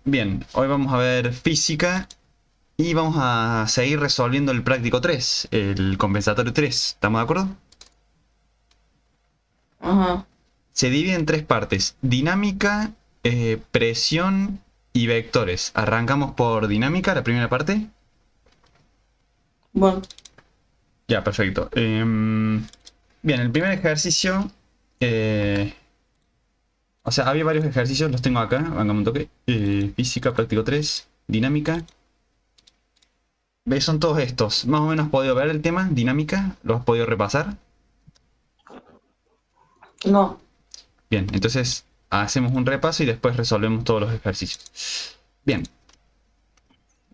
Bien, hoy vamos a ver física y vamos a seguir resolviendo el práctico 3, el compensatorio 3. ¿Estamos de acuerdo? Ajá. Se divide en tres partes: dinámica, presión y vectores. Arrancamos por dinámica, la primera parte. Bueno, Ya, perfecto. Bien, el primer ejercicio. eh, o sea, había varios ejercicios, los tengo acá. Vamos un toque. Física, práctico 3, dinámica. ¿Ves? Son todos estos. Más o menos has podido ver el tema, dinámica. ¿Lo has podido repasar? no. Bien, entonces hacemos un repaso y después resolvemos todos los ejercicios. Bien,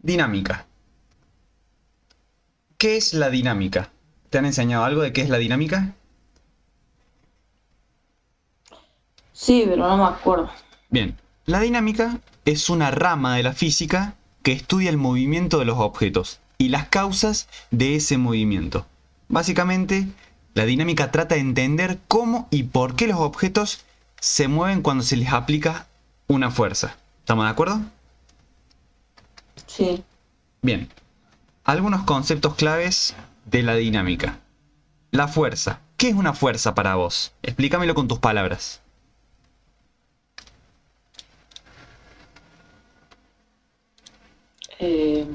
dinámica. ¿Qué es la dinámica? ¿Te han enseñado algo de qué es la dinámica? Sí, pero no me acuerdo. Bien, la dinámica es una rama de la física que estudia el movimiento de los objetos y las causas de ese movimiento. Básicamente, la dinámica trata de entender cómo y por qué los objetos se mueven cuando se les aplica una fuerza. ¿Estamos de acuerdo? Sí. Bien, algunos conceptos claves de la dinámica. La fuerza. ¿Qué es una fuerza para vos? Explícamelo con tus palabras. Eh,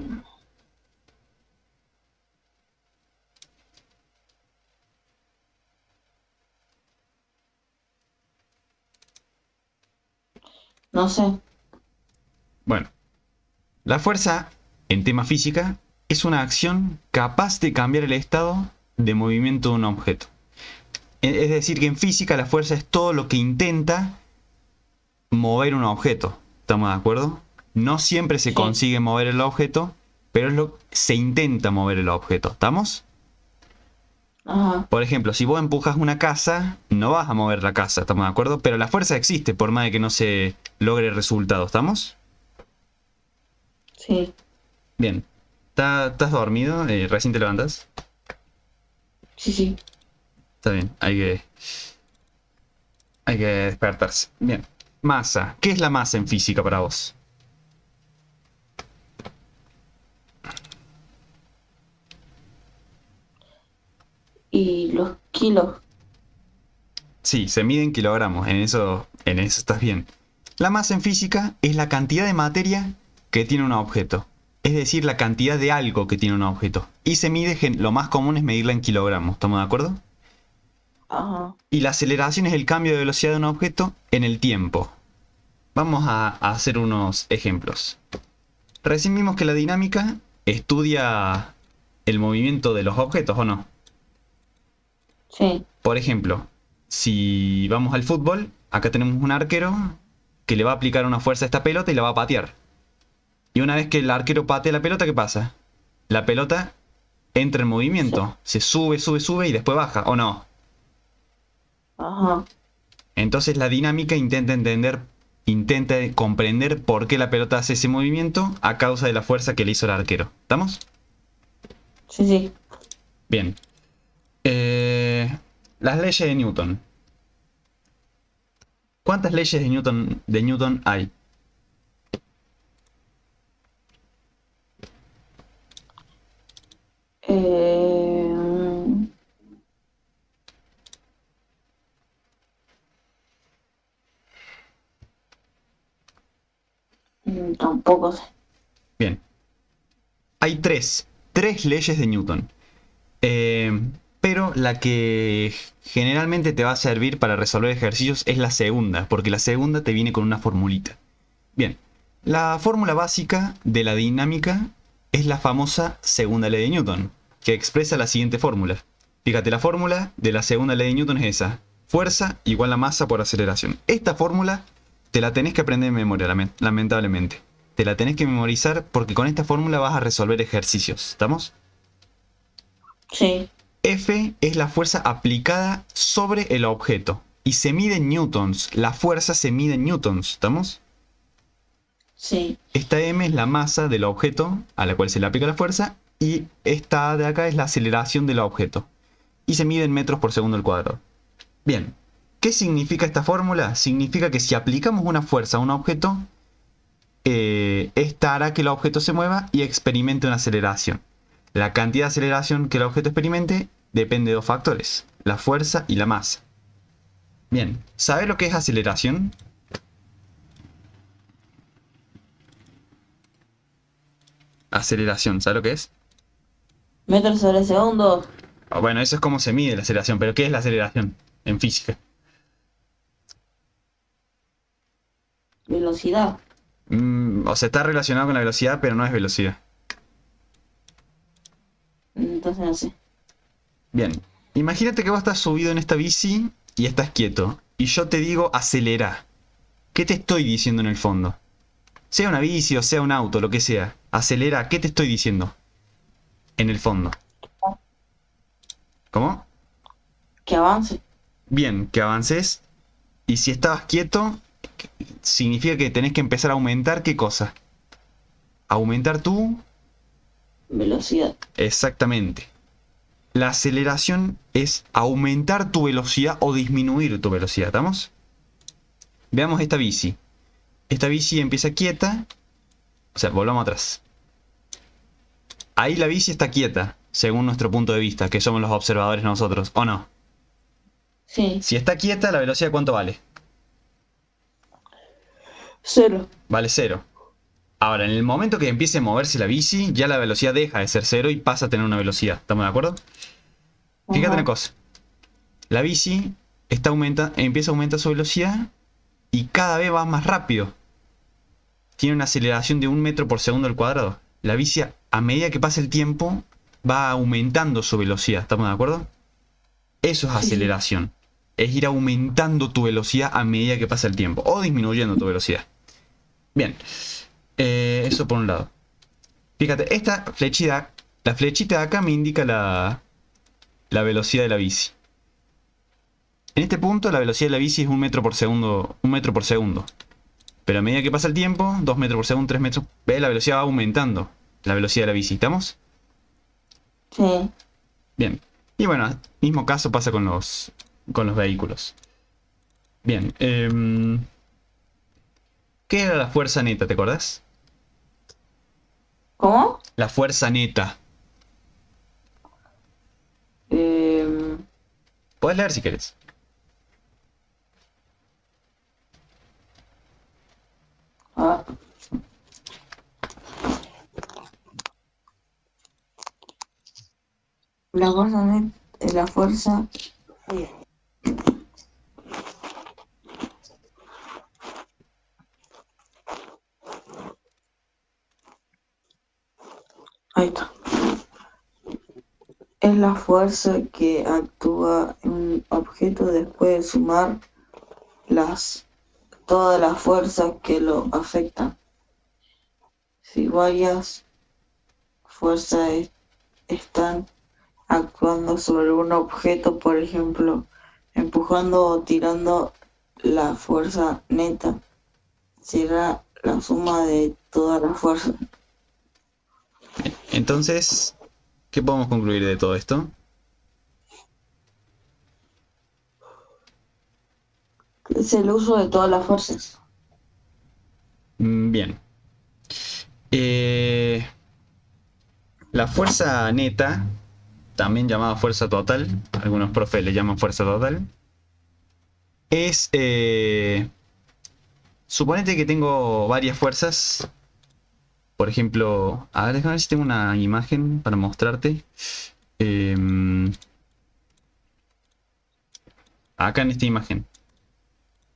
no sé. Bueno, la fuerza, en tema física, es una acción capaz de cambiar el estado de movimiento de un objeto. Es decir, que en física la fuerza es todo lo que intenta mover un objeto. ¿Estamos de acuerdo? No siempre se Sí. consigue mover el objeto, pero se intenta mover el objeto. ¿Estamos? Ajá. Por ejemplo, si vos empujas una casa, no vas a mover la casa, ¿estamos de acuerdo? Pero la fuerza existe por más de que no se logre el resultado, ¿estamos? Sí. Bien. ¿Estás dormido? ¿Recién te levantas? Sí, sí. Está bien, hay que despertarse. Bien. Masa. ¿Qué es la masa en física para vos? Y los kilos. Sí, se mide en kilogramos, en eso estás bien. La masa en física es la cantidad de materia que tiene un objeto. Es decir, la cantidad de algo que tiene un objeto. Y se mide, lo más común es medirla en kilogramos, ¿estamos de acuerdo? Ajá. Y la aceleración es el cambio de velocidad de un objeto en el tiempo. Vamos a hacer unos ejemplos. Recién vimos que la dinámica estudia el movimiento de los objetos, ¿o no? Sí. Por ejemplo, si vamos al fútbol, acá tenemos un arquero que le va a aplicar una fuerza a esta pelota y la va a patear. Y una vez que el arquero patea la pelota, ¿qué pasa? La pelota entra en Sí. movimiento, se sube, sube, sube y después baja, ¿o no? Ajá. Entonces la dinámica intenta comprender por qué la pelota hace ese movimiento a causa de la fuerza que le hizo el arquero. ¿Estamos? Sí, sí. Bien. Las leyes de Newton. ¿Cuántas leyes de Newton hay? Eh, tampoco sé. Bien. Hay tres leyes de Newton. Eh, pero la que generalmente te va a servir para resolver ejercicios es la segunda, porque la segunda te viene con una formulita. Bien, la fórmula básica de la dinámica es la famosa segunda ley de Newton, que expresa la siguiente fórmula. Fíjate, la fórmula de la segunda ley de Newton es esa: fuerza igual a masa por aceleración. Esta fórmula te la tenés que aprender de memoria, lamentablemente. Te la tenés que memorizar porque con esta fórmula vas a resolver ejercicios. ¿Estamos? Sí. F es la fuerza aplicada sobre el objeto y se mide en newtons. La fuerza se mide en newtons. ¿Estamos? Sí. Esta m es la masa del objeto a la cual se le aplica la fuerza y esta de acá es la aceleración del objeto y se mide en metros por segundo al cuadrado. Bien, ¿qué significa esta fórmula? Significa que si aplicamos una fuerza a un objeto, esta hará que el objeto se mueva y experimente una aceleración. La cantidad de aceleración que el objeto experimente depende de dos factores, la fuerza y la masa. Bien, ¿sabes lo que es aceleración? Aceleración, ¿sabes lo que es? Metros sobre segundo. Bueno, eso es cómo se mide la aceleración, pero ¿qué es la aceleración en física? Velocidad. O sea, está relacionado con la velocidad, pero no es velocidad. Entonces no sé. Bien, imagínate que vos estás subido en esta bici y estás quieto, y yo te digo acelera. ¿Qué te estoy diciendo en el fondo? Sea una bici o sea un auto, lo que sea. Acelera, ¿qué te estoy diciendo? En el fondo. ¿Cómo? Que avance. Bien, que avances. Y si estabas quieto, significa que tenés que empezar a aumentar ¿qué cosa? Aumentar tu... Velocidad. Exactamente. La aceleración es aumentar tu velocidad o disminuir tu velocidad, ¿estamos? Veamos esta bici. Esta bici empieza quieta. O sea, volvamos atrás. Ahí la bici está quieta, según nuestro punto de vista, que somos los observadores nosotros, ¿o no? Sí. Si está quieta, ¿la velocidad cuánto vale? Cero. Vale cero. Ahora, en el momento que empiece a moverse la bici, ya la velocidad deja de ser cero y pasa a tener una velocidad. ¿Estamos de acuerdo? Fíjate una Ajá. cosa. La bici empieza a aumentar su velocidad y cada vez va más rápido. Tiene una aceleración de 1 metro por segundo al cuadrado. La bici, a medida que pasa el tiempo, va aumentando su velocidad. ¿Estamos de acuerdo? Eso es Sí, sí. aceleración. Es ir aumentando tu velocidad a medida que pasa el tiempo. O disminuyendo tu velocidad. Bien. Eso por un lado. Fíjate, esta flechita, la flechita de acá me indica la velocidad de la bici. En este punto la velocidad de la bici es 1 metro por segundo, 1 metro por segundo. Pero a medida que pasa el tiempo, 2 metros por segundo, 3 metros, ve, la velocidad va aumentando. La velocidad de la bici, ¿estamos? Sí. Bien. Y bueno, mismo caso pasa con los vehículos. Bien. ¿Qué era la fuerza neta, te acordás? ¿Cómo? La fuerza neta. Em, Podés leer si querés. ah, la fuerza la fuerza. Ahí está. Es la fuerza que actúa en un objeto después de sumar las todas las fuerzas que lo afectan. Si varias fuerzas están actuando sobre un objeto, por ejemplo, empujando o tirando, la fuerza neta será la suma de todas las fuerzas. Entonces, ¿qué podemos concluir de todo esto? Es el uso de todas las fuerzas. Bien. Eh, la fuerza neta, también llamada fuerza total, algunos profes le llaman fuerza total, es... suponete que tengo varias fuerzas. Por ejemplo, a ver, déjame ver si tengo una imagen para mostrarte. Em, Acá en esta imagen.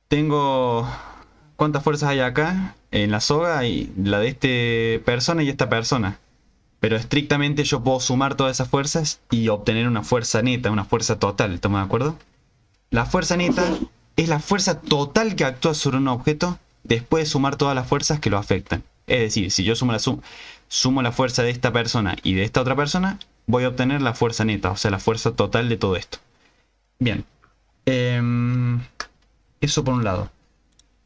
Tengo... ¿Cuántas fuerzas hay acá? En la soga y la de esta persona y esta persona. Pero estrictamente yo puedo sumar todas esas fuerzas y obtener una fuerza neta, una fuerza total. ¿Estamos de acuerdo? La fuerza neta Sí, es la fuerza total que actúa sobre un objeto después de sumar todas las fuerzas que lo afectan. Es decir, si yo sumo la fuerza de esta persona y de esta otra persona, voy a obtener la fuerza neta, o sea, la fuerza total de todo esto. Bien. Eso por un lado.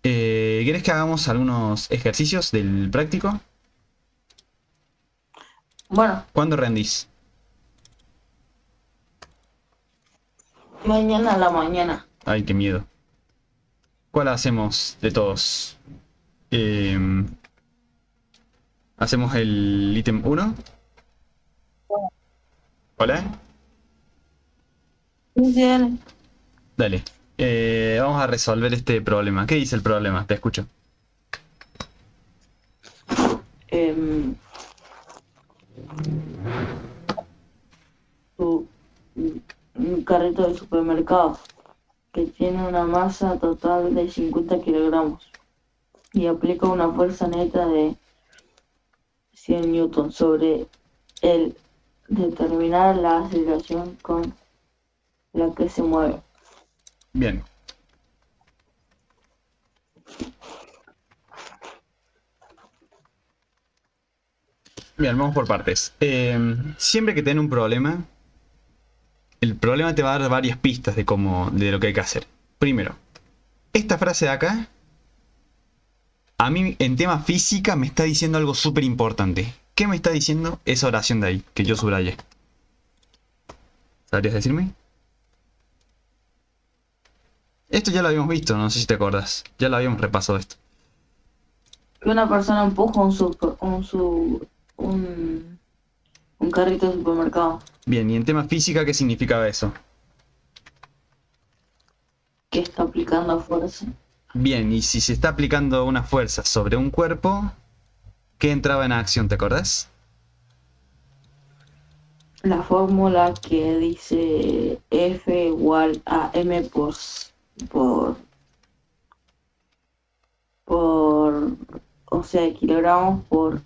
¿Quieres que hagamos algunos ejercicios del práctico? bueno, ¿Cuándo rendís? mañana a la mañana. Ay, qué miedo. ¿Cuál hacemos de todos? Eh, Hacemos el ítem 1. Hola. Sí, sí, dale. Dale. Vamos a resolver este problema. ¿Qué dice el problema? Te escucho. Em, tu- un carrito de supermercado que tiene una masa total de 50 kilogramos y aplica una fuerza neta de 100 newtons sobre él, determinar la aceleración con la que se mueve. Bien. Bien, vamos por partes. Siempre que tenés un problema, el problema te va a dar varias pistas de lo que hay que hacer. Primero, esta frase de acá, a mí en tema física me está diciendo algo súper importante. ¿Qué me está diciendo esa oración de ahí, que yo subrayé? ¿Sabrías decirme? Esto ya lo habíamos visto, no sé si te acordás. Ya lo habíamos repasado esto. Que una persona empuja un, un carrito de supermercado Bien, y en tema física, ¿qué significaba eso? que está aplicando fuerza. Bien, y si se está aplicando una fuerza sobre un cuerpo, ¿qué entraba en acción, te acordás? La fórmula que dice F igual a M por, por, o sea, kilogramos por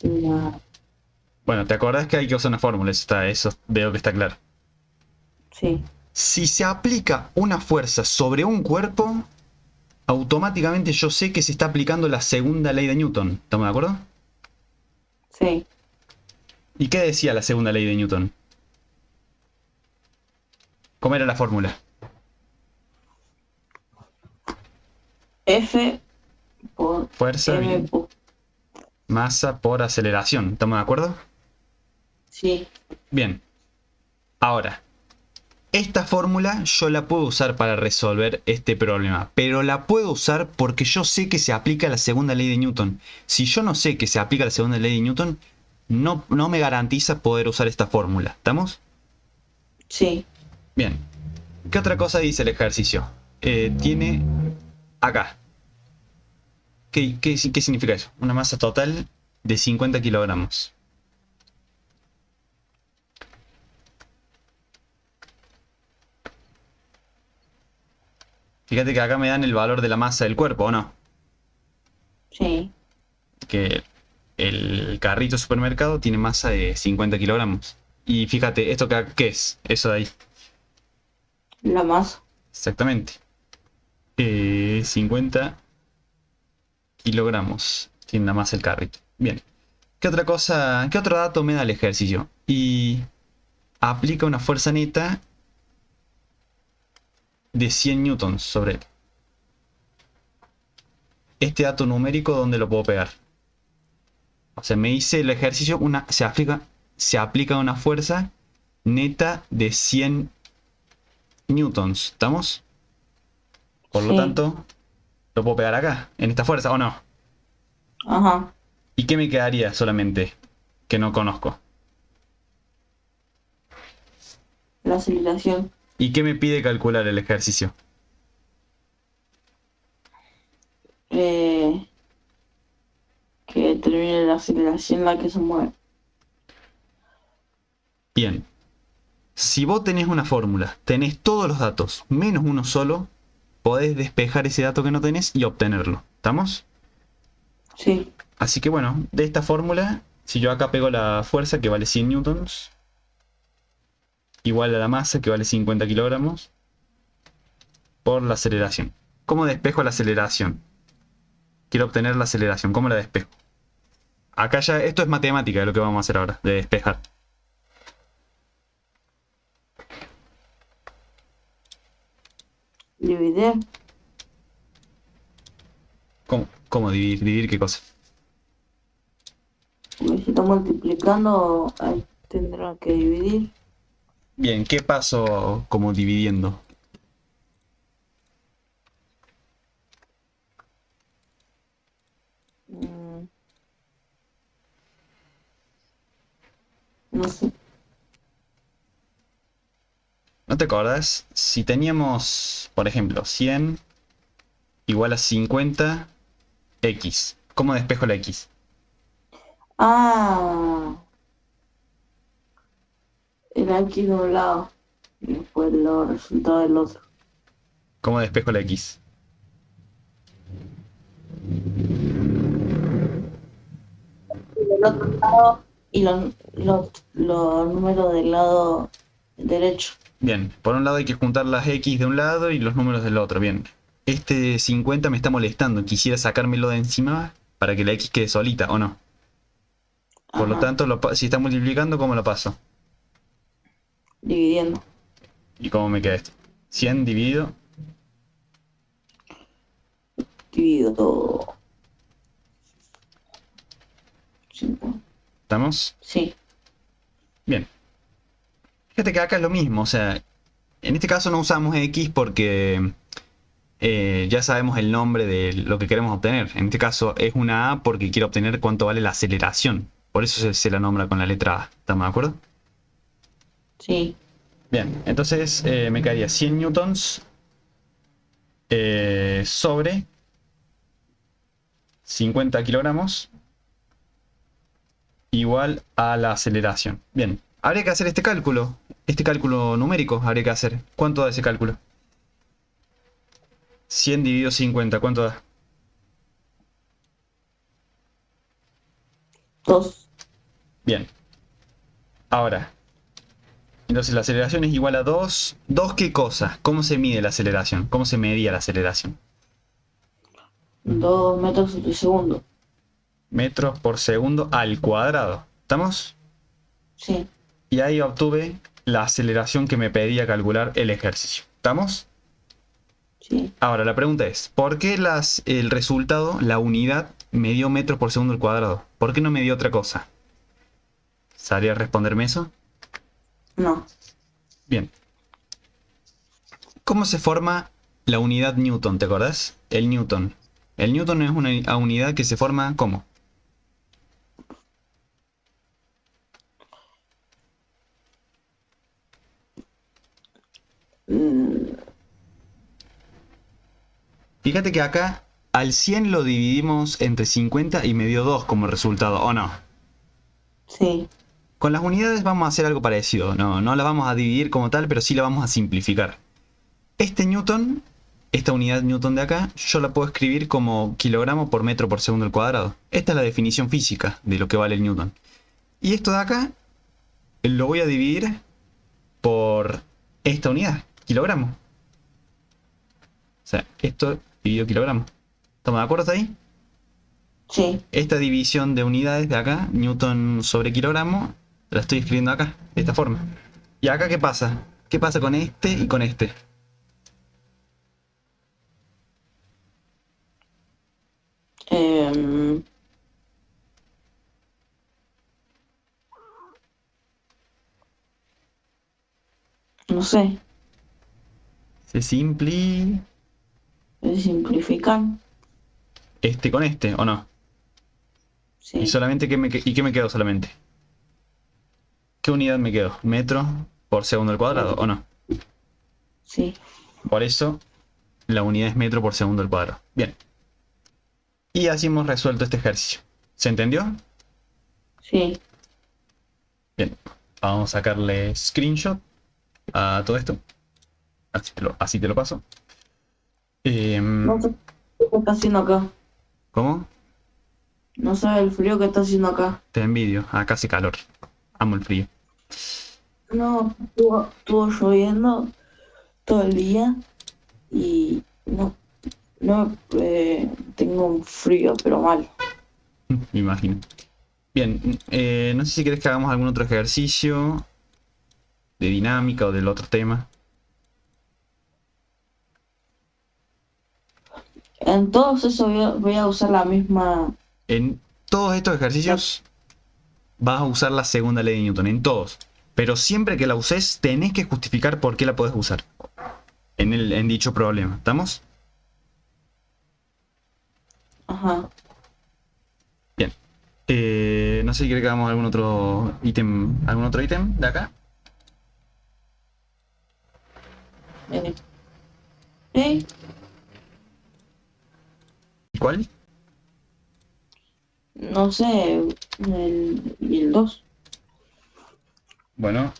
la, Bueno, ¿te acordás que hay que usar una fórmula? Eso veo que está claro. sí, Si se aplica una fuerza sobre un cuerpo, automáticamente yo sé que se está aplicando la segunda ley de Newton. ¿Estamos de acuerdo? sí, ¿Y qué decía la segunda ley de Newton? ¿Cómo era la fórmula? F por Fuerza, M bien. por, Masa por aceleración. ¿Estamos de acuerdo? sí, Bien. Ahora, esta fórmula yo la puedo usar para resolver este problema, pero la puedo usar porque yo sé que se aplica la segunda ley de Newton. Si yo no sé que se aplica la segunda ley de Newton, no me garantiza poder usar esta fórmula. ¿Estamos? sí, Bien. ¿Qué otra cosa dice el ejercicio? Tiene acá. ¿Qué significa eso? Una masa total de 50 kilogramos. Fíjate que acá me dan el valor de la masa del cuerpo, ¿o no? sí, Que el carrito de supermercado tiene masa de 50 kilogramos. Y fíjate, ¿esto qué es? Eso de ahí. la masa, Exactamente. 50 kilogramos tiene la masa el carrito. Bien. ¿Qué otra cosa? ¿Qué otro dato me da el ejercicio? Y aplica una fuerza neta de 100 newtons sobre él. Este dato numérico, ¿dónde lo puedo pegar? O sea, me dice el ejercicio, se aplica una fuerza neta de 100 newtons. ¿Estamos? Por lo sí, tanto, lo puedo pegar acá, en esta fuerza, ¿o no? ajá, ¿Y qué me quedaría solamente que no conozco? la aceleración, ¿Y qué me pide calcular el ejercicio? eh, que determine la aceleración en la que se mueve. Bien, si vos tenés una fórmula, tenés todos los datos, menos uno solo, podés despejar ese dato que no tenés y obtenerlo. ¿Estamos? Sí, Así que bueno, de esta fórmula, si yo acá pego la fuerza que vale 100 newtons, igual a la masa que vale 50 kilogramos, por la aceleración. ¿Cómo despejo la aceleración? Quiero obtener la aceleración, ¿cómo la despejo? Acá ya, esto es matemática de lo que vamos a hacer ahora, de despejar. dividir, ¿Cómo dividir? ¿Dividir qué cosa? porque si está multiplicando, ahí tendrá que dividir. Bien, ¿qué paso como dividiendo? No sé. ¿No te acordás? Si teníamos, por ejemplo, 100 igual a 50 x. ¿Cómo despejo la x? Ah, era aquí de un lado y después los resultados del otro. ¿Cómo despejo la x? Del otro lado y los números del lado derecho. Bien, por un lado hay que juntar las x de un lado y los números del otro. Bien, este 50 me está molestando. Quisiera sacármelo de encima para que la x quede solita, ¿o no? Por lo Ajá, tanto, si está multiplicando, ¿cómo lo paso? dividiendo. ¿Y cómo me queda esto? 100 dividido. Dividido 5. ¿Estamos? Sí, Bien. Fíjate que acá es lo mismo. O sea, en este caso no usamos x porque ya sabemos el nombre de lo que queremos obtener. En este caso es una A porque quiero obtener cuánto vale la aceleración. Por eso se la nombra con la letra A. ¿Estamos de acuerdo? sí. Bien, entonces me quedaría 100 newtons sobre 50 kilogramos igual a la aceleración. Bien, habría que hacer este cálculo numérico habría que hacer. ¿Cuánto da ese cálculo? 100 dividido 50, ¿cuánto da? 2. Bien, ahora, entonces la aceleración es igual a 2. ¿2 qué cosa? ¿Cómo se mide la aceleración? ¿Cómo se medía la aceleración? 2 metros por segundo. Metros por segundo al cuadrado. ¿Estamos? Sí, Y ahí obtuve la aceleración que me pedía calcular el ejercicio. ¿Estamos? sí. Ahora la pregunta es, ¿por qué el resultado, la unidad, me dio metros por segundo al cuadrado? ¿Por qué no me dio otra cosa? ¿Sabría responderme eso? No. Bien. ¿Cómo se forma la unidad Newton? ¿Te acordás? El Newton. El Newton es una unidad que se forma ¿cómo? Mm, Fíjate que acá al 100 lo dividimos entre 50 y me dio 2 como resultado, ¿o no? sí. Con las unidades vamos a hacer algo parecido. No las vamos a dividir como tal, pero sí la vamos a simplificar. Este Newton, esta unidad Newton de acá, yo la puedo escribir como kilogramo por metro por segundo al cuadrado. Esta es la definición física de lo que vale el Newton. Y esto de acá lo voy a dividir por esta unidad, kilogramo. O sea, esto dividido kilogramo. ¿Estamos de acuerdo hasta ahí? Sí. Esta división de unidades de acá, Newton sobre kilogramo, la estoy escribiendo acá, de esta forma. ¿Y acá qué pasa? ¿Qué pasa con este y con este? Em, no sé. Se simpli... Se simplifican. este con este, ¿o no? Y Sí, solamente, ¿qué me quedó solamente? ¿Qué unidad me quedó? ¿Metro por segundo al cuadrado, o no? sí. Por eso, la unidad es metro por segundo al cuadrado. Bien. Y así hemos resuelto este ejercicio. ¿Se entendió? Sí. Bien. Vamos a sacarle screenshot a todo esto. Así te lo paso. No sé qué está haciendo acá. ¿Cómo? No sabe el frío que está haciendo acá. Te envidio. Acá hace calor. Amo el frío. No, estuvo lloviendo todo el día y no tengo un frío, pero mal. Me imagino. Bien. No sé si querés que hagamos algún otro ejercicio de dinámica o del otro tema. En todos esos voy a usar la misma. En todos estos ejercicios vas a usar la segunda ley de Newton. En todos. Pero siempre que la uses, tenés que justificar por qué la podés usar. En dicho problema. ¿Estamos? Ajá. Bien. No no sé si quiere que hagamos algún otro ítem de acá. Eh, eh, ¿Cuál? no sé, y el 2. Bueno,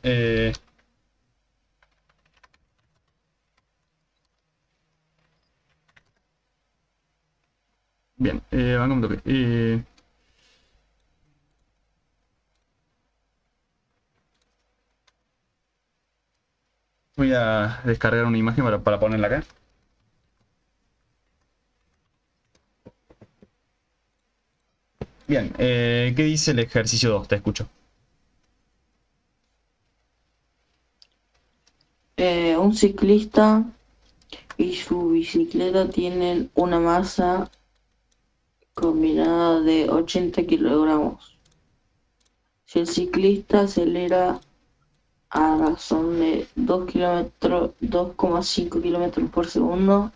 bien, vamos un toque. Voy a descargar una imagen para ponerla acá. Bien, ¿qué dice el ejercicio 2? Te escucho. Un ciclista y su bicicleta tienen una masa combinada de 80 kilogramos. Si el ciclista acelera a razón de 2,5 kilómetros por segundo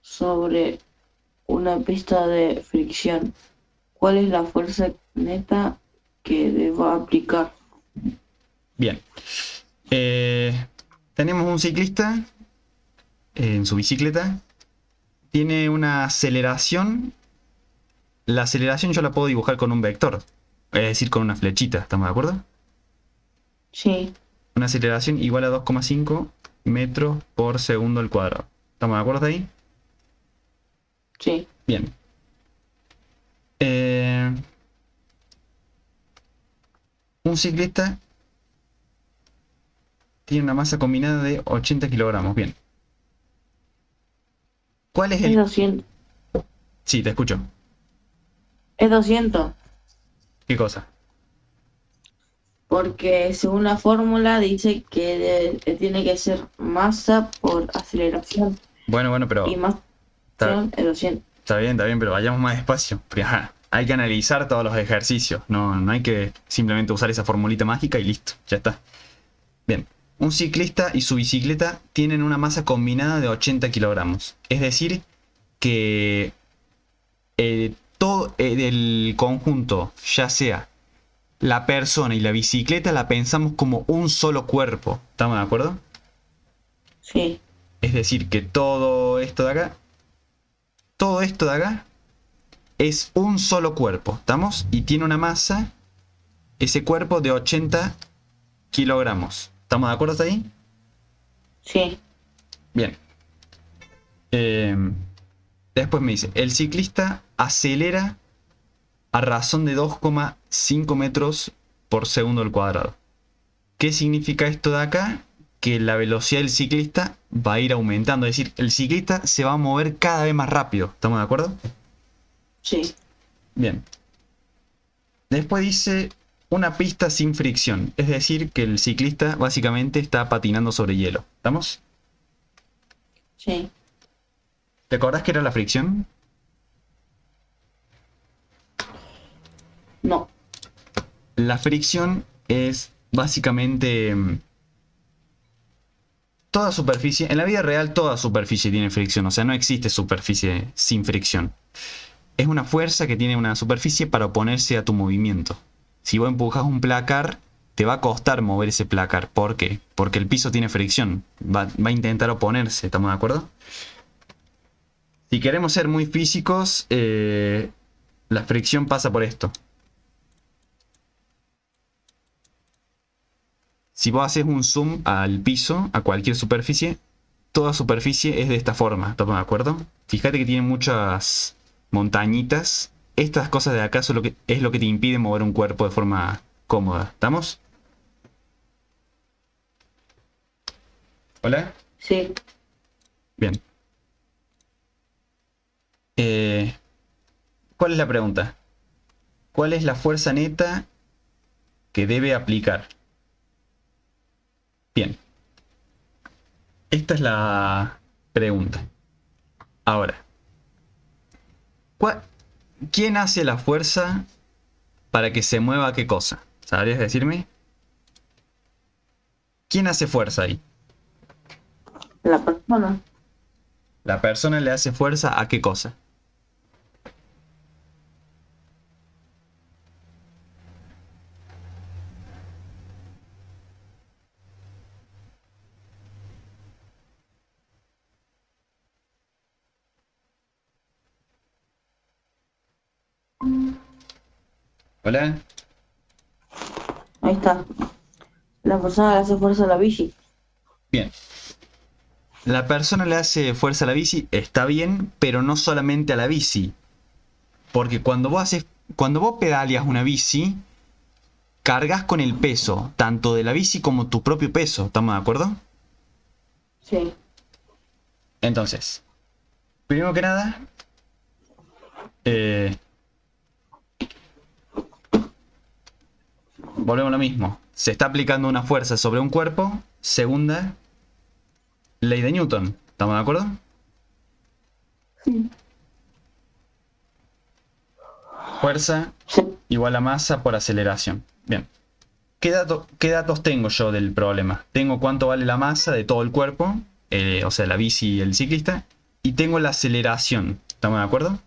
sobre una pista de fricción, ¿cuál es la fuerza neta que deba aplicar? Bien. Tenemos un ciclista en su bicicleta. Tiene una aceleración. La aceleración yo la puedo dibujar con un vector. Es decir, con una flechita. ¿Estamos de acuerdo? Sí, Una aceleración igual a 2,5 metros por segundo al cuadrado. ¿Estamos de acuerdo ahí? sí. Bien. Un ciclista tiene una masa combinada de 80 kilogramos. Bien. ¿Cuál es Es el...? 200. Sí, te escucho. Es 200. ¿Qué cosa? Porque según la fórmula dice que tiene que ser masa por aceleración Bueno, y pero... masa por Está, aceleración es 200. está bien, pero vayamos más despacio. Porque, ajá, hay que analizar todos los ejercicios. No hay que simplemente usar esa formulita mágica y listo. Ya está. Bien. Un ciclista y su bicicleta tienen una masa combinada de 80 kilogramos. Es decir, que todo el conjunto, ya sea la persona y la bicicleta, la pensamos como un solo cuerpo. ¿Estamos de acuerdo? Sí, Es decir, que todo esto de acá es un solo cuerpo. ¿Estamos? Y tiene una masa, ese cuerpo, de 80 kilogramos. ¿Estamos de acuerdo hasta ahí? sí. Bien. Eh, Después me dice, el ciclista acelera a razón de 2,5 metros por segundo al cuadrado. ¿Qué significa esto de acá? Que la velocidad del ciclista va a ir aumentando. Es decir, el ciclista se va a mover cada vez más rápido. ¿Estamos de acuerdo? Sí, Bien. Después dice una pista sin fricción. Es decir, que el ciclista básicamente está patinando sobre hielo. ¿Estamos? sí. ¿Te acordás qué era la fricción? No. La fricción es básicamente toda superficie. En la vida real toda superficie tiene fricción. O sea, no existe superficie sin fricción. Es una fuerza que tiene una superficie para oponerse a tu movimiento. Si vos empujas un placar, te va a costar mover ese placar. ¿Por qué? Porque el piso tiene fricción. Va a intentar oponerse. ¿Estamos de acuerdo? Si queremos ser muy físicos, la fricción pasa por esto. Si vos haces un zoom al piso, a cualquier superficie, toda superficie es de esta forma. ¿Estamos de acuerdo? Fíjate que tiene muchas montañitas. Estas cosas de acá son es lo que te impide mover un cuerpo de forma cómoda. ¿Estamos? ¿Hola? Sí. Bien. ¿Cuál es la pregunta? ¿Cuál es la fuerza neta que debe aplicar? Bien. Esta es la pregunta. Ahora, ¿cuál- ¿quién hace la fuerza para que se mueva qué cosa? ¿Sabrías decirme? ¿Quién hace fuerza ahí? La persona. La persona le hace fuerza a qué cosa. Hola. Ahí está. La persona le hace fuerza a la bici. Bien. La persona le hace fuerza a la bici, está bien, pero no solamente a la bici. Porque cuando vos pedaleas una bici, cargas con el peso, tanto de la bici como tu propio peso. ¿Estamos de acuerdo? Sí. Entonces, primero que nada, eh, volvemos a lo mismo. Se está aplicando una fuerza sobre un cuerpo. Segunda, ley de Newton. ¿Estamos de acuerdo? Sí. Fuerza Sí. igual a masa por aceleración. Bien. ¿Qué datos tengo yo del problema? Tengo cuánto vale la masa de todo el cuerpo, o sea, la bici y el ciclista, y tengo la aceleración. ¿Estamos de acuerdo?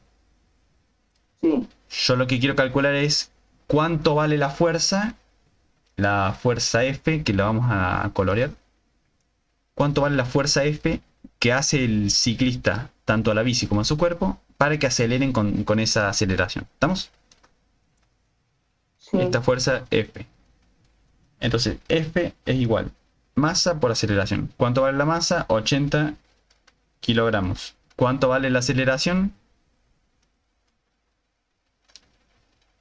Sí. Yo lo que quiero calcular es cuánto vale la fuerza F, que la vamos a colorear. ¿Cuánto vale la fuerza F que hace el ciclista, tanto a la bici como a su cuerpo, para que aceleren con esa aceleración? ¿Estamos? Sí. Esta fuerza F. Entonces, F es igual masa por aceleración. ¿Cuánto vale la masa? 80 kilogramos. ¿Cuánto vale la aceleración?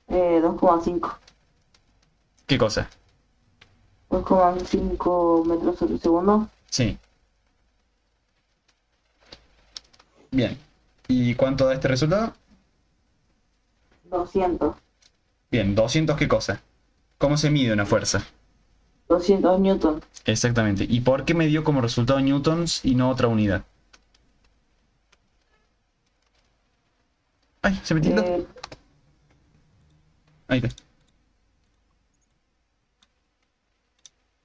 2,5. ¿Qué cosa? 2,5 metros sobre segundo. Sí. Bien. ¿Y cuánto da este resultado? 200. Bien, 200 ¿qué cosa? ¿Cómo se mide una fuerza? 200 newton. Exactamente. ¿Y por qué me dio como resultado newtons y no otra unidad? Ay, se me tildó. Eh, Ahí está.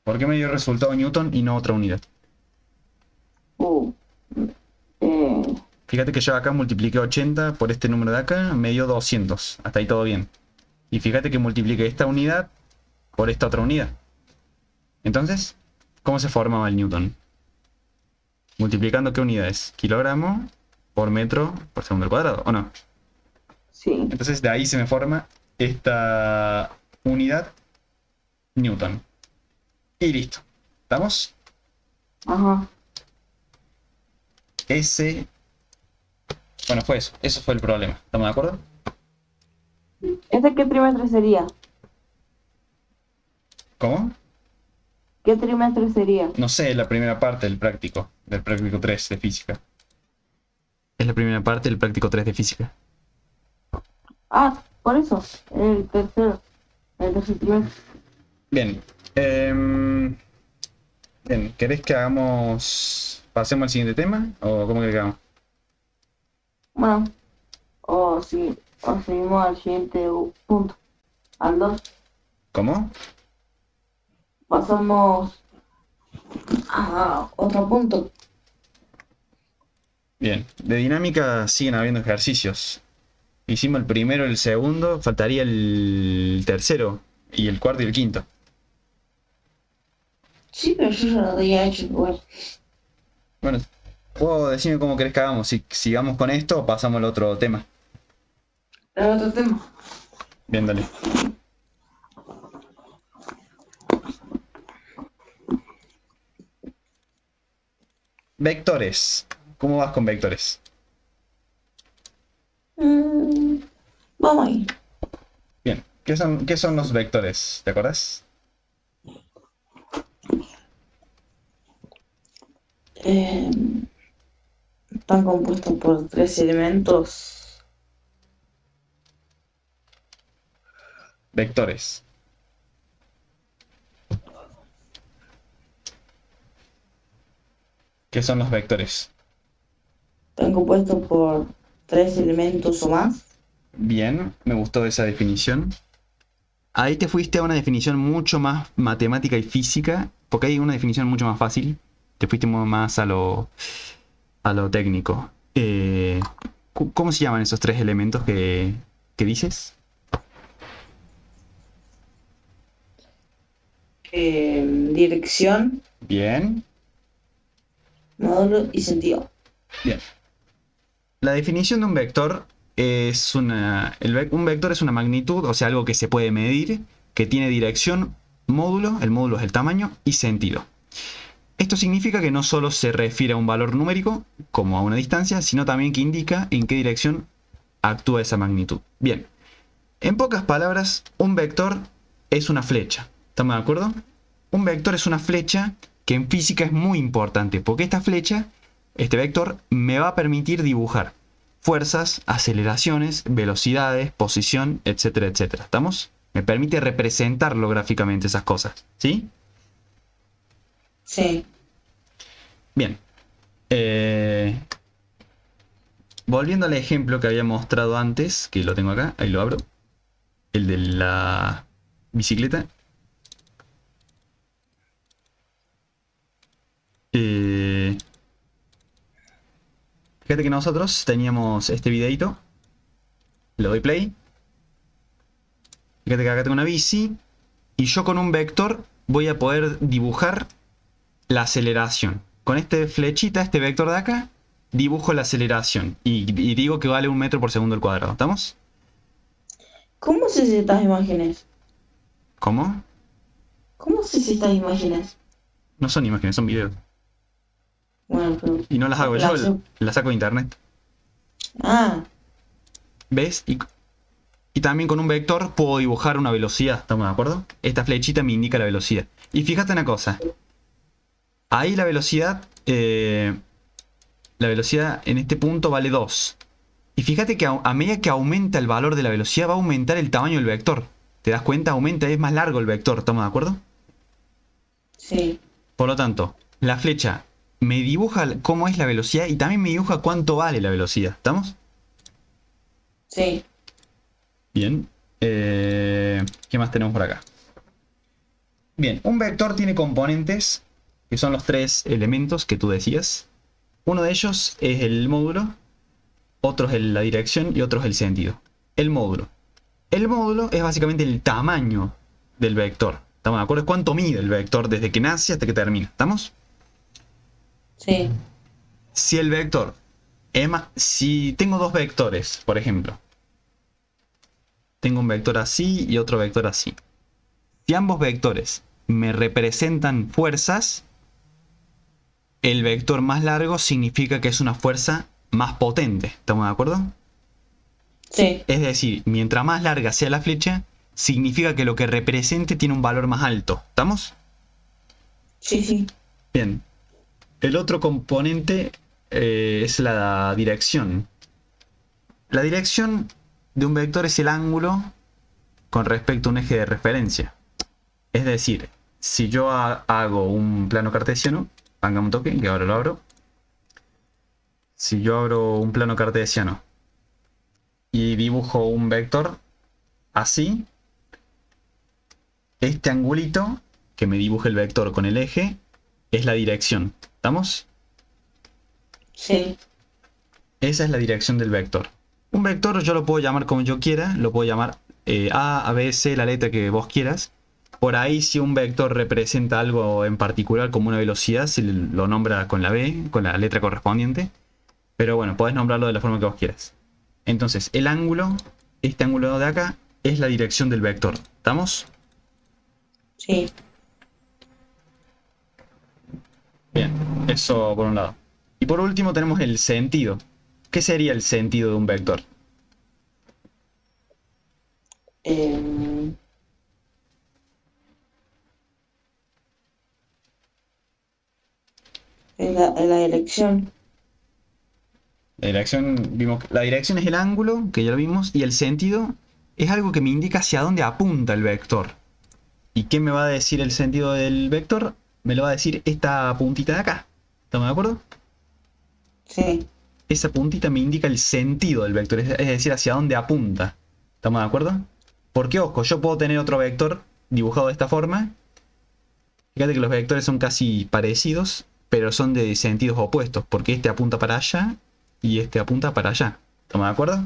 ¿Por qué me dio resultado newton y no otra unidad? uh, eh, Fíjate que yo acá multipliqué 80 por este número de acá, me dio 200. Hasta ahí todo bien. Y fíjate que multipliqué esta unidad por esta otra unidad. Entonces, ¿cómo se formaba el newton? Multiplicando qué unidades. Kilogramo por metro por segundo al cuadrado, ¿o no? sí. Entonces de ahí se me forma esta unidad newton. Y listo. ¿Estamos? Ajá. Ese... Bueno, fue eso. Eso fue el problema. ¿Estamos de acuerdo? ¿Este qué trimestre sería? ¿Cómo? ¿Qué trimestre sería? No sé, la primera parte del práctico 3 de física. Es la primera parte del práctico 3 de física. Ah, por eso. El tercero. El tercer trimestre. Bien. Bien, ¿querés que pasemos al siguiente tema? ¿O cómo querés que hagamos? Bueno. O sí. O seguimos al siguiente punto. Al 2. ¿Cómo? Pasamos a otro punto. Bien, de dinámica siguen habiendo ejercicios. Hicimos el primero y el segundo, faltaría el tercero y el cuarto y el quinto. Sí, pero yo ya lo había hecho igual. Bueno, puedo decirme cómo querés que hagamos, si sigamos con esto o pasamos al otro tema. El otro tema. Bien, dale. Vectores. ¿Cómo vas con vectores? Vamos ahí. Bien, qué son los vectores? ¿Te acordás? Eh, Están compuestos por tres elementos. Vectores. ¿Qué son los vectores? Están compuestos por tres elementos o más. Bien, me gustó esa definición. Ahí te fuiste a una definición mucho más matemática y física, porque hay una definición mucho más fácil. Te fuiste más a lo técnico. ¿Cómo se llaman esos tres elementos que dices? Dirección, Bien, módulo y sentido. bien. La definición de un vector un vector es una magnitud, o sea, algo que se puede medir, que tiene dirección, módulo, el módulo es el tamaño, y sentido. Esto significa que no solo se refiere a un valor numérico, como a una distancia, sino también que indica en qué dirección actúa esa magnitud. Bien, en pocas palabras, un vector es una flecha. ¿Estamos de acuerdo? Un vector es una flecha que en física es muy importante, porque esta flecha, este vector, me va a permitir dibujar fuerzas, aceleraciones, velocidades, posición, etcétera, etcétera. ¿Estamos? Me permite representarlo gráficamente esas cosas. ¿Sí? Sí. Bien. Volviendo al ejemplo que había mostrado antes, que lo tengo acá, ahí lo abro. El de la bicicleta. Fíjate que nosotros teníamos este videito. Le doy play. Fíjate que acá tengo una bici. Y yo con un vector voy a poder dibujar la aceleración. Con este flechita, este vector de acá, dibujo la aceleración. Y digo que vale 1 metro por segundo al cuadrado. ¿Estamos? ¿Cómo se hace estas imágenes? ¿Cómo? ¿Cómo se hace estas imágenes? No son imágenes, son videos. Bueno, pero... Y no las hago yo, Las- las saco de internet. Ah, ¿Ves? Y también con un vector puedo dibujar una velocidad, ¿estamos de acuerdo? Esta flechita me indica la velocidad. Y fíjate una cosa. Ahí la velocidad en este punto vale 2. Y fíjate que a medida que aumenta el valor de la velocidad va a aumentar el tamaño del vector. ¿Te das cuenta? Aumenta, es más largo el vector, ¿estamos de acuerdo? sí. Por lo tanto, la flecha me dibuja cómo es la velocidad y también me dibuja cuánto vale la velocidad, ¿estamos? Sí. Bien. ¿Qué más tenemos por acá? Bien, un vector tiene componentes, que son los 3 elementos que tú decías. Uno de ellos es el módulo, otro es la dirección y otro es el sentido. El módulo. El módulo es básicamente el tamaño del vector. ¿Estamos de acuerdo? Es cuánto mide el vector desde que nace hasta que termina. ¿Estamos? Sí. Si el vector si tengo dos vectores, por ejemplo. Tengo un vector así y otro vector así. Si ambos vectores me representan fuerzas, el vector más largo significa que es una fuerza más potente. ¿Estamos de acuerdo? Sí. Es decir, mientras más larga sea la flecha, significa que lo que represente tiene un valor más alto. ¿Estamos? Sí, sí. Bien. El otro componente es la dirección. La dirección de un vector es el ángulo con respecto a un eje de referencia. Es decir, si yo hago un plano cartesiano, hagamos un toque, que ahora lo abro. Si yo abro un plano cartesiano y dibujo un vector así, este angulito que me dibuje el vector con el eje es la dirección. ¿Estamos? Sí. Esa es la dirección del vector. Un vector yo lo puedo llamar como yo quiera, lo puedo llamar A, B, C, la letra que vos quieras. Por ahí si un vector representa algo en particular como una velocidad, se lo nombra con la B, con la letra correspondiente. Pero bueno, podés nombrarlo de la forma que vos quieras. Entonces, el ángulo, este ángulo de acá, es la dirección del vector. ¿Estamos? Sí. Bien, eso por un lado. Y por último tenemos el sentido. ¿Qué sería el sentido de un vector? Em, es la dirección. La dirección es el ángulo, que ya lo vimos, y el sentido es algo que me indica hacia dónde apunta el vector. ¿Y qué me va a decir el sentido del vector? Me lo va a decir esta puntita de acá. ¿Estamos de acuerdo? Sí. Esa puntita me indica el sentido del vector, es decir, hacia dónde apunta. ¿Estamos de acuerdo? Porque, ojo, yo puedo tener otro vector dibujado de esta forma. Fíjate que los vectores son casi parecidos, pero son de sentidos opuestos, porque este apunta para allá y este apunta para allá. ¿Estamos de acuerdo?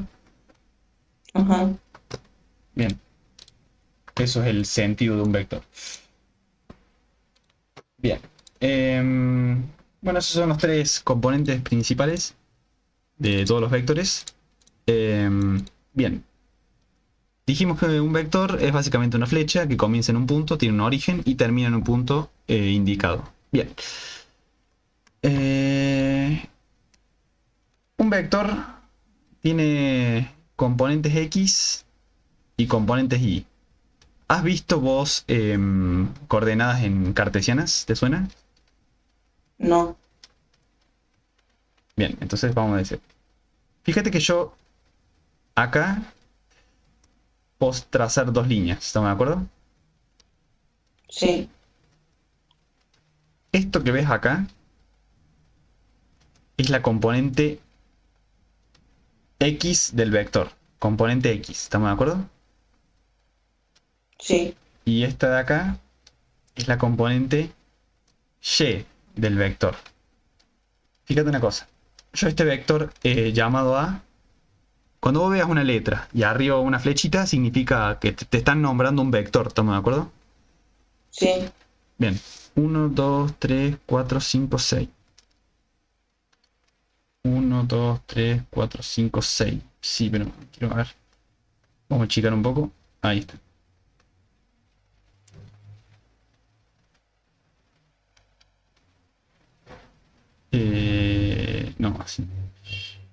Ajá. Bien. Eso es el sentido de un vector. Bien. Bueno, esos son los 3 componentes principales de todos los vectores. Bien. Dijimos que un vector es básicamente una flecha que comienza en un punto, tiene un origen y termina en un punto indicado. Bien. Un vector tiene componentes X y componentes Y. ¿Has visto vos coordenadas en cartesianas? ¿Te suena? No. Bien, entonces vamos a decir. Fíjate que yo acá puedo trazar dos líneas, ¿estamos de acuerdo? Sí. Esto que ves acá es la componente X del vector. Componente X, ¿estamos de acuerdo? Sí. Y esta de acá es la componente Y del vector. Fíjate una cosa. Yo este vector llamado A, cuando vos veas una letra y arriba una flechita, significa que te están nombrando un vector, ¿estamos de acuerdo? Sí. Bien. 1, 2, 3, 4, 5, 6. 1, 2, 3, 4, 5, 6. Sí, pero quiero ver. Vamos a achicar un poco. Ahí está. No, así.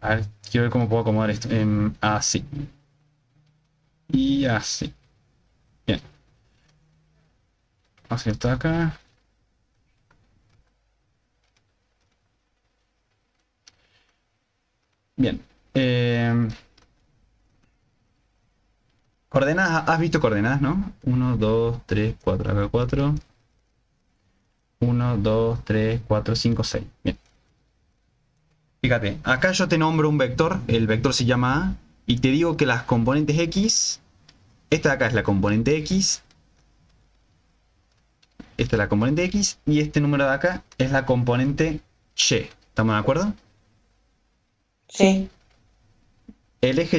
A ver, quiero ver cómo puedo acomodar esto. Así. Y así. Bien. Así está acá. Bien. Coordenadas, has visto coordenadas, ¿no? 1, 2, 3, 4, acá 4. 1, 2, 3, 4, 5, 6. Bien. Fíjate, acá yo te nombro un vector, el vector se llama A, y te digo que las componentes X, esta de acá es la componente X, esta es la componente X, y este número de acá es la componente Y. ¿Estamos de acuerdo? Sí. El eje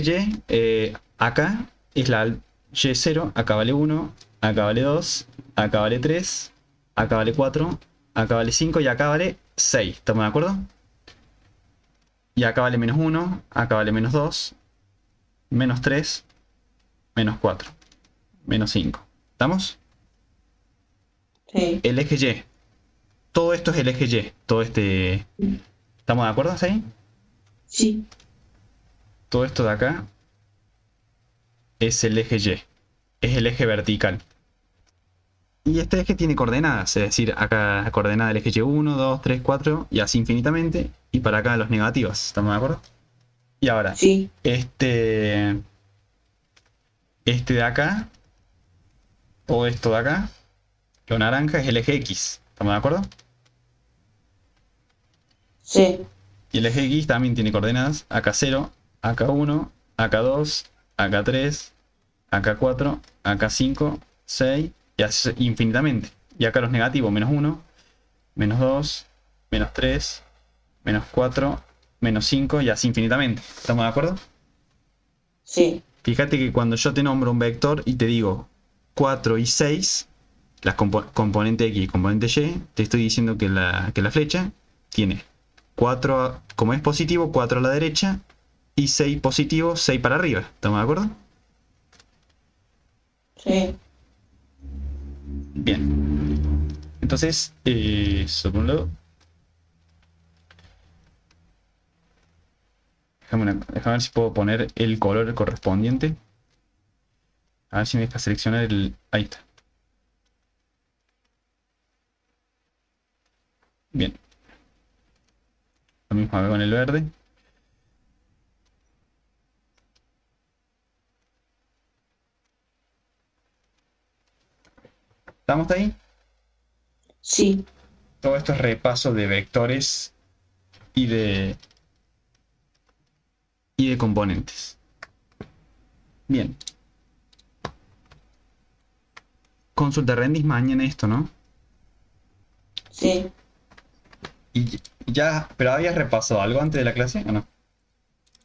Y, acá es la Y0, acá vale 1, acá vale 2, acá vale 3, acá vale 4, acá vale 5 y acá vale 6. ¿Estamos de acuerdo? Y acá vale menos 1, acá vale menos 2, menos 3, menos 4, menos 5. ¿Estamos? Sí. El eje Y. Todo esto es el eje Y. Todo este... ¿Estamos de acuerdo hasta ahí? Sí. Todo esto de acá es el eje Y. Es el eje vertical. Y este eje tiene coordenadas, es decir, acá la coordenada del eje Y 1, 2, 3, 4 y así infinitamente. Y para acá los negativos, ¿estamos de acuerdo? Y ahora, Sí. este de acá, o esto de acá, lo naranja es el eje X, ¿estamos de acuerdo? Sí. Y el eje X también tiene coordenadas, acá 0, acá 1, acá 2, acá 3, acá 4, acá 5, 6 y así infinitamente. Y acá los negativos, menos 1, menos 2, menos 3, menos 4, menos 5 y así infinitamente. ¿Estamos de acuerdo? Sí. Fíjate que cuando yo te nombro un vector y te digo 4 y 6, las componente X y componente Y, te estoy diciendo que la flecha tiene 4, como es positivo, 4 a la derecha y 6 positivo, 6 para arriba. ¿Estamos de acuerdo? Sí. Bien. Entonces, eso por un lado. Déjame ver si puedo poner el color correspondiente. A ver si me deja seleccionar el... Ahí está. Bien. Lo mismo acá con el verde. ¿Estamos ahí? Sí. Todo esto es repaso de vectores y de, y de componentes. Bien. Consulta, rendís mañana esto, ¿no? Sí. Y ya, pero ¿habías repasado algo antes de la clase o no?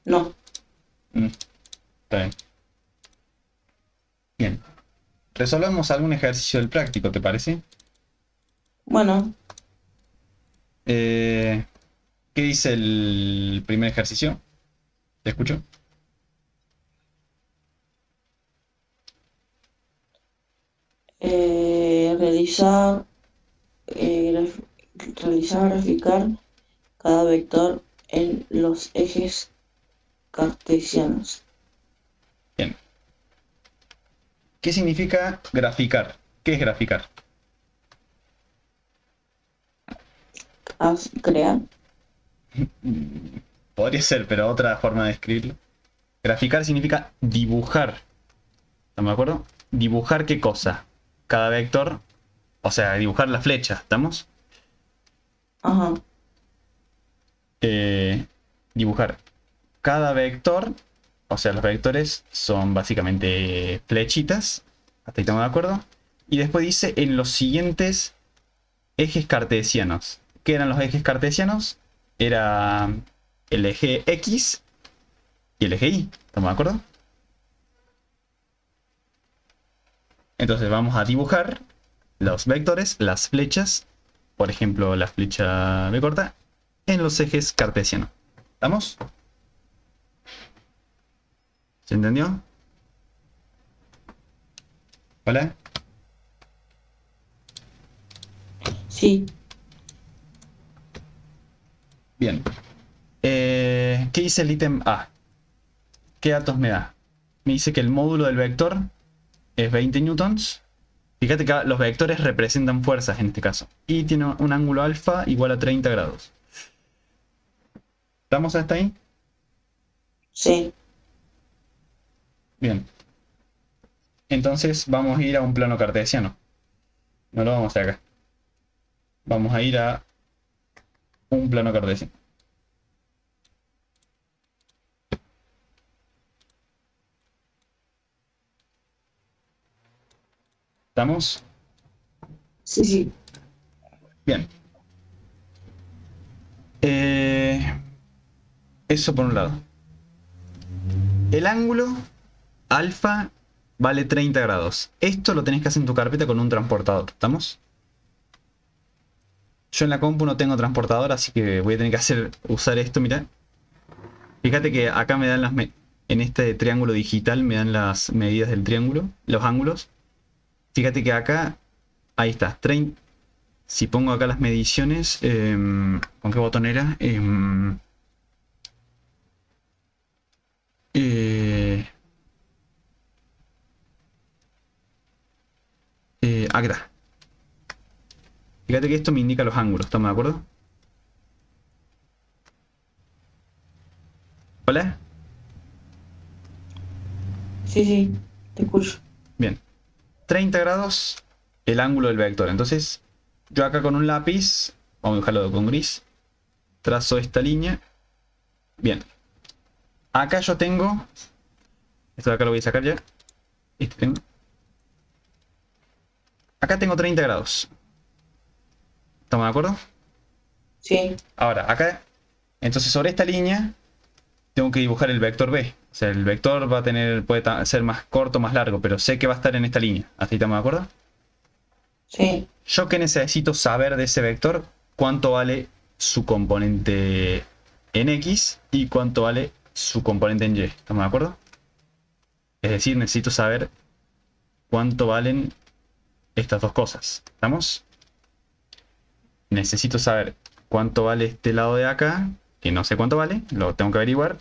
No. Está bien. Bien. Resolvamos algún ejercicio del práctico, ¿te parece? Bueno. ¿Qué dice el primer ejercicio? ¿Te escucho? realizar, realizar, graficar cada vector en los ejes cartesianos. Bien. ¿Qué significa graficar? ¿Qué es graficar? Crear. Podría ser, pero otra forma de escribirlo. Graficar significa dibujar. ¿Estamos de acuerdo? ¿Dibujar qué cosa? Cada vector, o sea, dibujar la flecha, ¿estamos? Ajá. Dibujar cada vector, o sea, los vectores son básicamente flechitas, hasta ahí estamos de acuerdo. Y después dice en los siguientes ejes cartesianos. ¿Qué eran los ejes cartesianos? Era el eje X y el eje Y, ¿estamos de acuerdo? Entonces vamos a dibujar los vectores, las flechas, por ejemplo la flecha B corta, en los ejes cartesianos. ¿Estamos? ¿Se entendió? ¿Hola? Sí. Bien. ¿Qué dice el ítem A? ¿Qué datos me da? Me dice que el módulo del vector es 20 newtons. Fíjate que los vectores representan fuerzas en este caso. Y tiene un ángulo alfa igual a 30 grados. ¿Estamos hasta ahí? Sí. Bien. Entonces vamos a ir a un plano cartesiano. No lo vamos a hacer acá. Vamos a ir a un plano cartesiano. ¿Estamos? Sí, sí. Bien. Eso por un lado. El ángulo alfa vale 30 grados. Esto lo tenés que hacer en tu carpeta con un transportador. ¿Estamos? Yo en la compu no tengo transportador, así que voy a tener que usar esto, mirá. Fíjate que acá me dan en este triángulo digital me dan las medidas del triángulo, los ángulos. Fíjate que acá, ahí está, si pongo acá las mediciones, ¿con qué botón era? Acá está. Fíjate que esto me indica los ángulos, ¿estamos de acuerdo? ¿Hola? Sí, sí. Te escucho. Bien. 30 grados el ángulo del vector. Entonces, yo acá con un lápiz, vamos a dejarlo con gris, trazo esta línea. Bien. Acá yo tengo, esto de acá lo voy a sacar ya. Este tengo. Acá tengo 30 grados. ¿Estamos de acuerdo? Sí. Ahora, acá, entonces sobre esta línea, tengo que dibujar el vector B. O sea, el vector va a tener, puede ser más corto o más largo, pero sé que va a estar en esta línea. ¿Hasta ahí estamos de acuerdo? Sí. Yo que necesito saber de ese vector, cuánto vale su componente en X y cuánto vale su componente en Y. ¿Estamos de acuerdo? Es decir, necesito saber cuánto valen estas dos cosas. ¿Estamos? Necesito saber cuánto vale este lado de acá, que no sé cuánto vale, lo tengo que averiguar.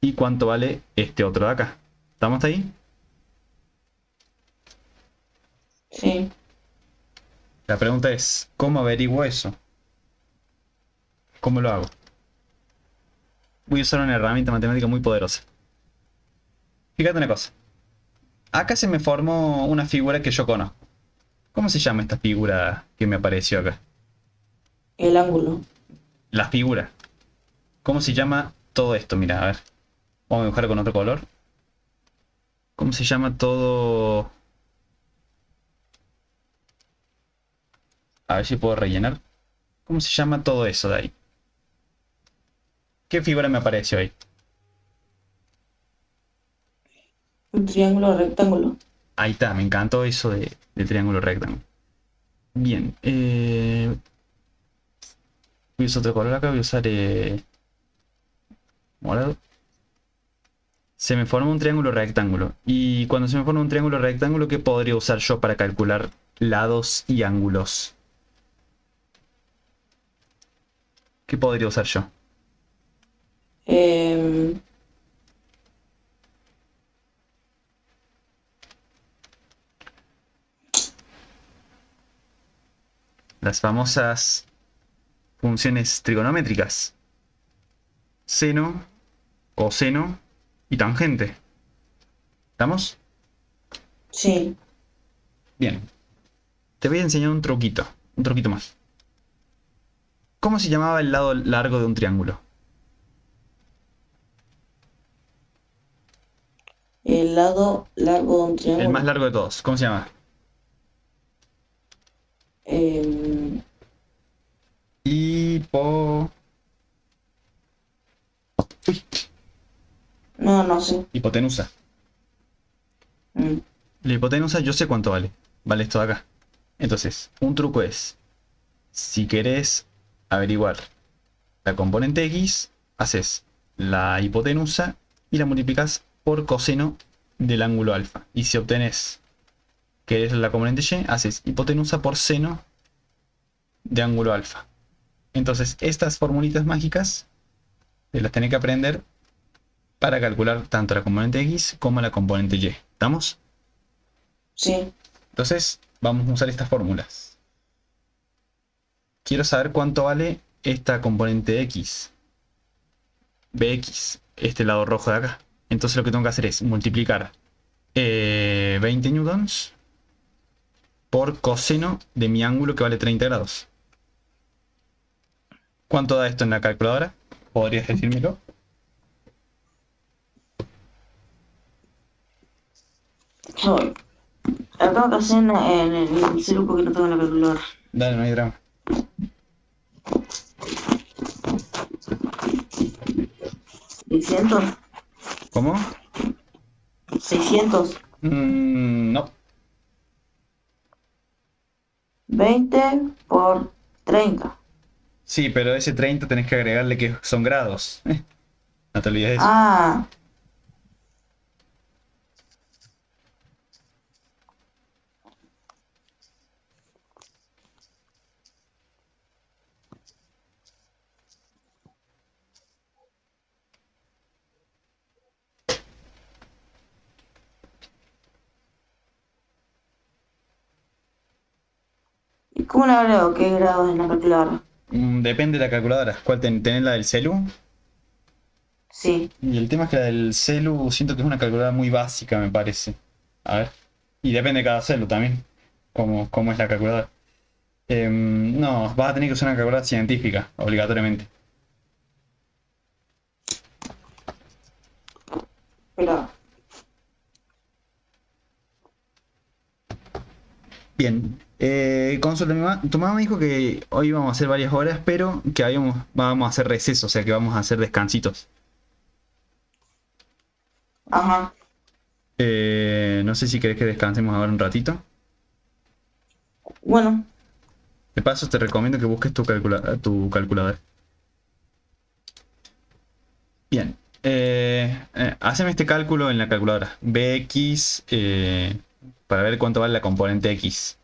Y cuánto vale este otro de acá. ¿Estamos hasta ahí? Sí. La pregunta es, ¿cómo averiguo eso? ¿Cómo lo hago? Voy a usar una herramienta matemática muy poderosa. Fíjate una cosa. Acá se me formó una figura que yo conozco. ¿Cómo se llama esta figura que me apareció acá? El ángulo. La figura. ¿Cómo se llama todo esto? Mira, a ver. Vamos a dibujarlo con otro color. ¿Cómo se llama todo? A ver si puedo rellenar. ¿Cómo se llama todo eso de ahí? ¿Qué figura me apareció ahí? Un triángulo rectángulo. Ahí está, me encantó eso de triángulo rectángulo. Bien, voy a usar otro color acá, voy a usar morado. Se me forma un triángulo rectángulo. Y cuando se me forma un triángulo rectángulo, ¿qué podría usar yo para calcular lados y ángulos. ¿Qué podría usar yo? Em, Las famosas funciones trigonométricas. Seno, coseno y tangente. ¿Estamos? sí, Bien. Te voy a enseñar un truquito más. ¿Cómo se llamaba el lado largo de un triángulo? el lado largo de un El más triángulo. largo de todos. ¿Cómo se llama? Em, Hipo... Uy, no, no sé. hipotenusa. Mm, La hipotenusa yo sé cuánto vale. Vale esto de acá. Entonces, un truco es, si querés averiguar la componente X, haces la hipotenusa y la multiplicas por coseno del ángulo alfa. Y si obtenés que es la componente Y, haces hipotenusa por seno de ángulo alfa. Entonces, estas formulitas mágicas te las tenés que aprender para calcular tanto la componente X como la componente Y. ¿Estamos? sí. Entonces, vamos a usar estas fórmulas. Quiero saber cuánto vale esta componente X. Bx, este lado rojo de acá. Entonces lo que tengo que hacer es multiplicar 20 newtons por coseno de mi ángulo que vale 30 grados. ¿Cuánto da esto en la calculadora? ¿Podrías decírmelo? Soy. La tengo que hacer en el celu porque no tengo la calculadora. Dale, no hay drama. 600. ¿Cómo? 600. No. 20 por 30. Sí, pero ese 30 tenés que agregarle que son grados. No te olvides de eso. Ah, ¿y cómo le agrego qué grados en la calculadora? Depende de la calculadora. ¿Cuál tenés la del celu? Sí. Y el tema es que la del celu siento que es una calculadora muy básica, me parece. A ver. Y depende de cada celu también. Cómo es la calculadora. No, vas a tener que usar una calculadora científica, obligatoriamente. Pero, Bien. Consulta, tu mamá me dijo que hoy vamos a hacer varias horas, pero que vamos a hacer receso, o sea que vamos a hacer descansitos. ajá. No sé si querés que descansemos ahora un ratito. Bueno, De paso, te recomiendo que busques tu calculadora. Bien. Haceme este cálculo en la calculadora. Bx para ver cuánto vale la componente X.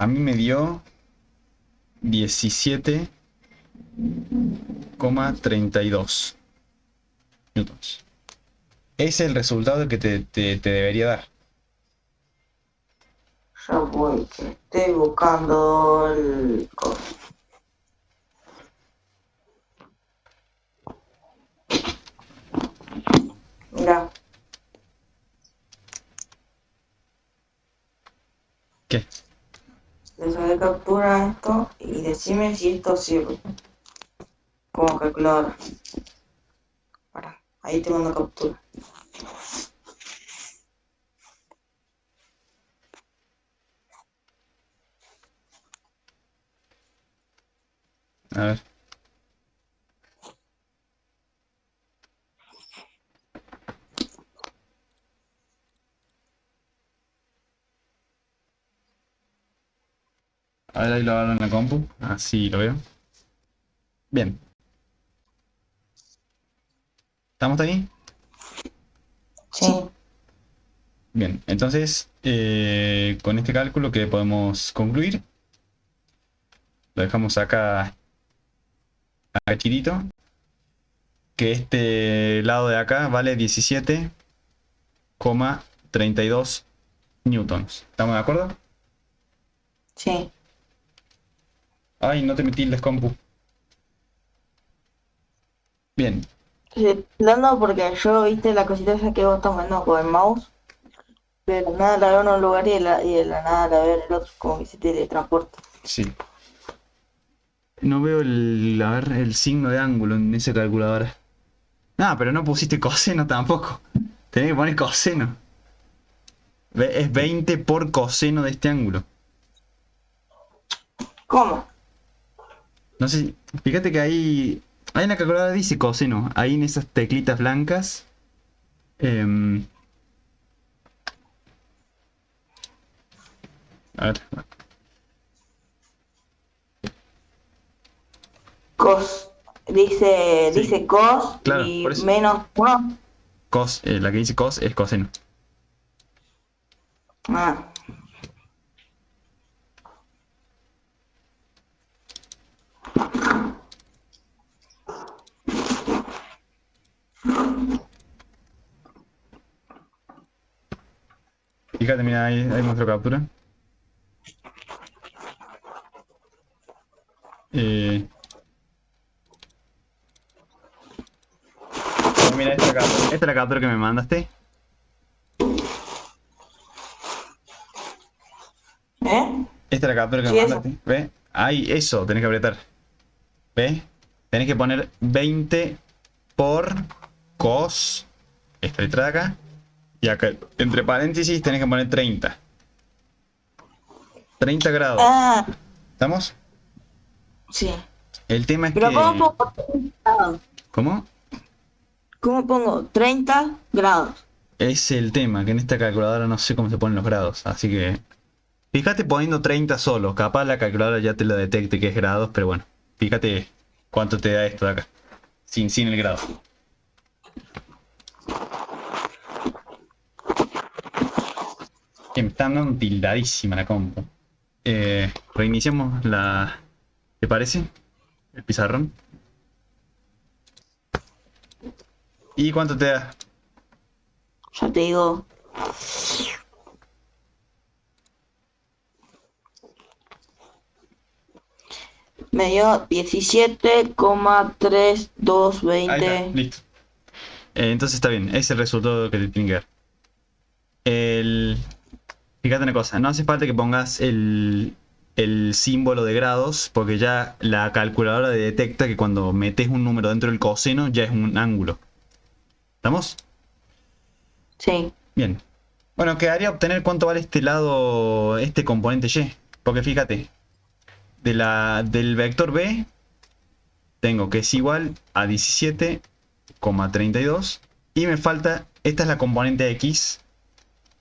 A mí me dio 17,32 newtons. Ese es el resultado que te debería dar. ya voy, que estoy buscando el coso. Mira, ¿Qué? le saqué captura a esto y decime si esto sirve como calculadora. Para, ahí te mando captura. A ver. A ver, ahí lo hago en la compu. Así lo veo. Bien. ¿Estamos ahí? Sí. Bien. Entonces, con este cálculo que podemos concluir, lo dejamos acá, chiquitito, que este lado de acá vale 17,32 newtons. ¿Estamos de acuerdo? Sí. Ay, no te metí el compu. Bien. Sí, no, porque yo, viste, la cosita esa que vos estás mandando con el mouse, de la nada la veo en un lugar y de la nada la veo en el otro, como que se teletransporta. Sí. No veo a ver, el signo de ángulo en esa calculadora. Ah, pero no pusiste coseno tampoco. Tenés que poner coseno. Es 20 por coseno de este ángulo. ¿Cómo? No sé, fíjate que ahí en la calculadora dice coseno. Ahí en esas teclitas blancas. em, a ver, Cos. Dice, sí, dice cos claro, y por eso. menos uno. La que dice cos es coseno. Ah, Fíjate, mira, ahí muestro captura. Eh, mira, esta es la captura que me mandaste. ¿eh? Esta es la captura que me Sí, eso. mandaste. ¿Ves? Ahí, eso, tenés que apretar. ¿Ves? Tenés que poner 20 por cos, esta letra de acá, y acá, entre paréntesis, tenés que poner 30. 30 grados. Ah, ¿Estamos? sí. El tema es Pero ¿cómo que... pongo 30 grados? ¿Cómo? ¿Cómo pongo 30 grados? Es el tema, que en esta calculadora no sé cómo se ponen los grados, así que... Fíjate poniendo 30 solo, capaz la calculadora ya te lo detecte que es grados, pero bueno, fíjate cuánto te da esto de acá, sin el grado. Que me están dando tildadísima la compu. Reiniciamos la... ¿Te parece? El pizarrón. ¿Y cuánto te da? Ya te digo. Me dio Ahí está, 17,3220. listo. Entonces está bien, es el resultado que te tiene que dar. El... Fíjate una cosa, no hace falta que pongas el símbolo de grados, porque ya la calculadora detecta que cuando metes un número dentro del coseno ya es un ángulo. ¿Estamos? Sí. Bien. Bueno, quedaría obtener cuánto vale este lado, este componente y. Porque fíjate, del vector b tengo que es igual a 17,32 y me falta, esta es la componente x,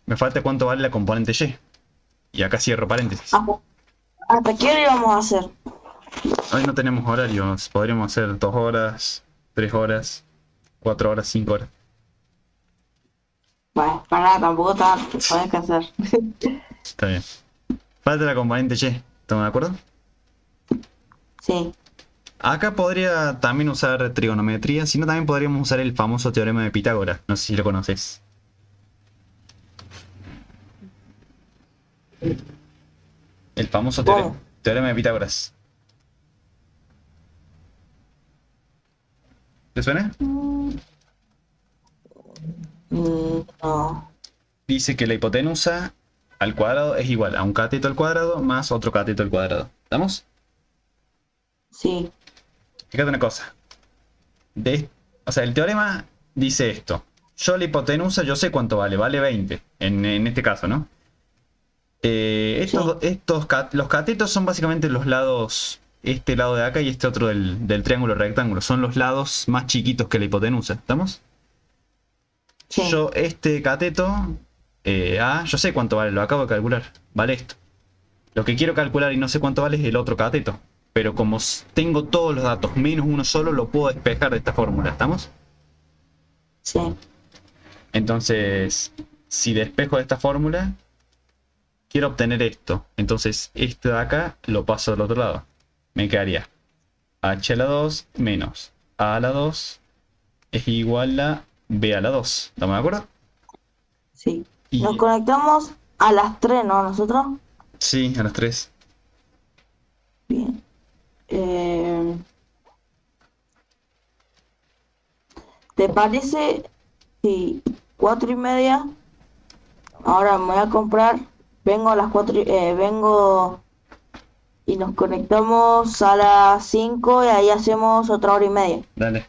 me falta cuánto vale la componente y. Y acá cierro paréntesis. ¿Hasta qué hora íbamos a hacer? Hoy no tenemos horarios, podríamos hacer 2 horas, 3 horas, 4 horas, 5 horas. Bueno, para nada, tampoco está, podés hacer. Está bien. Falta la componente y, ¿estamos de acuerdo? Sí. Acá podría también usar trigonometría, si no también podríamos usar el famoso teorema de Pitágoras, no sé si lo conoces. El famoso ¿Cómo? teorema de Pitágoras. ¿Te suena? No. Dice que la hipotenusa al cuadrado es igual a un cateto al cuadrado más otro cateto al cuadrado. ¿Estamos? Sí. Fíjate una cosa. O sea, el teorema dice esto. Yo la hipotenusa, yo sé cuánto vale, vale 20, en este caso, ¿no? Sí. Los catetos son básicamente los lados, este lado de acá y este otro del triángulo rectángulo. Son los lados más chiquitos que la hipotenusa, ¿estamos? Sí. Yo, este cateto, yo sé cuánto vale, lo acabo de calcular. Vale esto. Lo que quiero calcular y no sé cuánto vale es el otro cateto. Pero como tengo todos los datos menos uno solo, lo puedo despejar de esta fórmula. ¿Estamos? Sí. Entonces, si despejo de esta fórmula, quiero obtener esto. Entonces, esto de acá lo paso al otro lado. Me quedaría h a la 2 menos a la 2 es igual a b a la 2. ¿Estamos de acuerdo? Sí. Nos Y conectamos a las 3, ¿no? Nosotros. sí, a las 3. Bien. Eh, ¿Te parece si 4:30? Ahora me voy a comprar. Vengo a las 4, vengo y nos conectamos a las 5 y ahí hacemos otra hora y media. Dale.